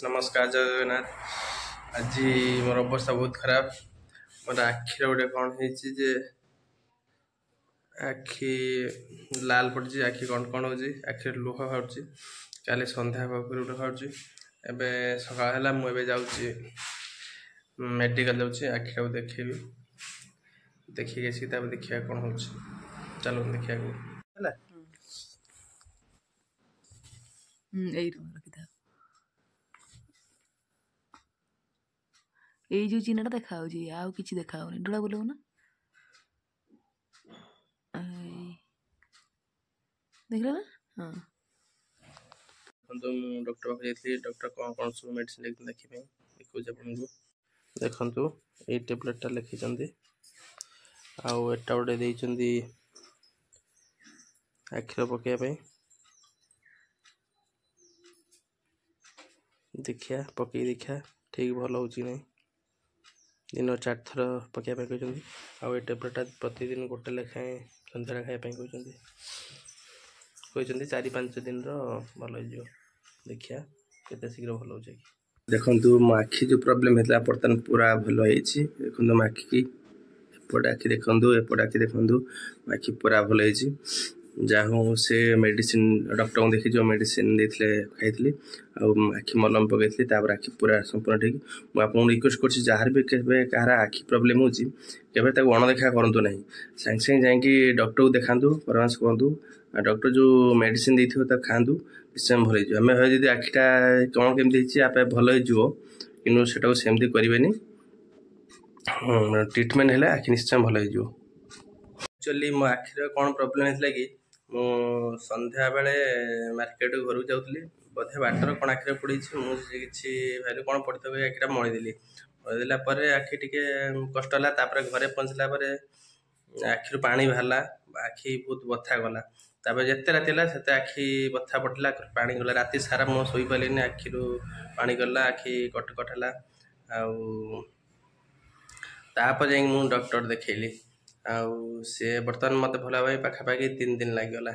नमस्कार जय जगन्नाथ। आज मोर अवस्था बहुत खराब। मोर आखिर गोटे कौन है आखि लाल पड़ी आखि कण कण हो आखि लुह बाहर काली सन्ध्या पाखर बाहर एवं सका है मुझे जाऊँगी मेडिकल जाऊँगी आखिटा को देखेबी देखिए देखिए कौन हो चलो देखिए এই যে চিহ্নটা দেখা হচ্ছে আর কিছু দেখা হয়নি ডোলা বলবো না देखल ना हाँ डॉक्टर पाखे जाइए डॉक्टर कौन कौन सब मेडिसिन लिखते देखिए देखुचे आपको देखु ये टैबलेटा लिखिं आटा गोटे देती आखिर पकड़ापी देखिया पकई देखा ठीक भल हो दिन 4 थर पकड़ापी कहते आउ टैबलेटा प्रतिदिन गोटे लेखाएं सन्ध्या खायापी कहते 4-5 दिन भल हो देखिया केते शीघ्र भल हो देखु मो आखि जो प्रोब्लेम होता बर्तमान पूरा भल हो देखो मो आखि की एपट आखि देखु एपट आखि देखु आखि पूरा भल हो जहाँ से मेडिसिन डॉक्टर को देखी जो मेडिसिन देते खाई आखि मलम पकई आखि पूरा संपूर्ण ठीक मुझे रिक्वेस्ट कर जार भी कह आखि प्रोब्लेम हो अणदेखा करूँ ना सागे सागे जा डॉक्टर को देखा परामर्श कहतु डॉक्टर जो मेडिसिन देते खातु निश्चय भल हो आम भाई आखिटा कौन केमती आप भल हो कि सेमती करें ट्रिटमेंट है आखि निश्चय भल हो एक्चुअली मो आखिर कौन प्रोब्लेम होता कि मु संध्या बेले मार्केट घर जाऊँगी बोधे बाटर कौन आखिर पड़ी मुझे भाई कौन पड़ता आखिटा मड़ीदेली मड़ीदेला आखि टे कष्ट है घरे पहुँचला आखिर पानी बाहरला आखि बहुत बथा गला जिते राति है आखि बथा पड़ला पानी गला राति सारा मुझे शोई पारे आखिर पानी गला आखि कटकट है तापर जा डॉक्टर देखली सी बर्तमान मत भला भाई पाखापाखि 3 दिन लगिगला।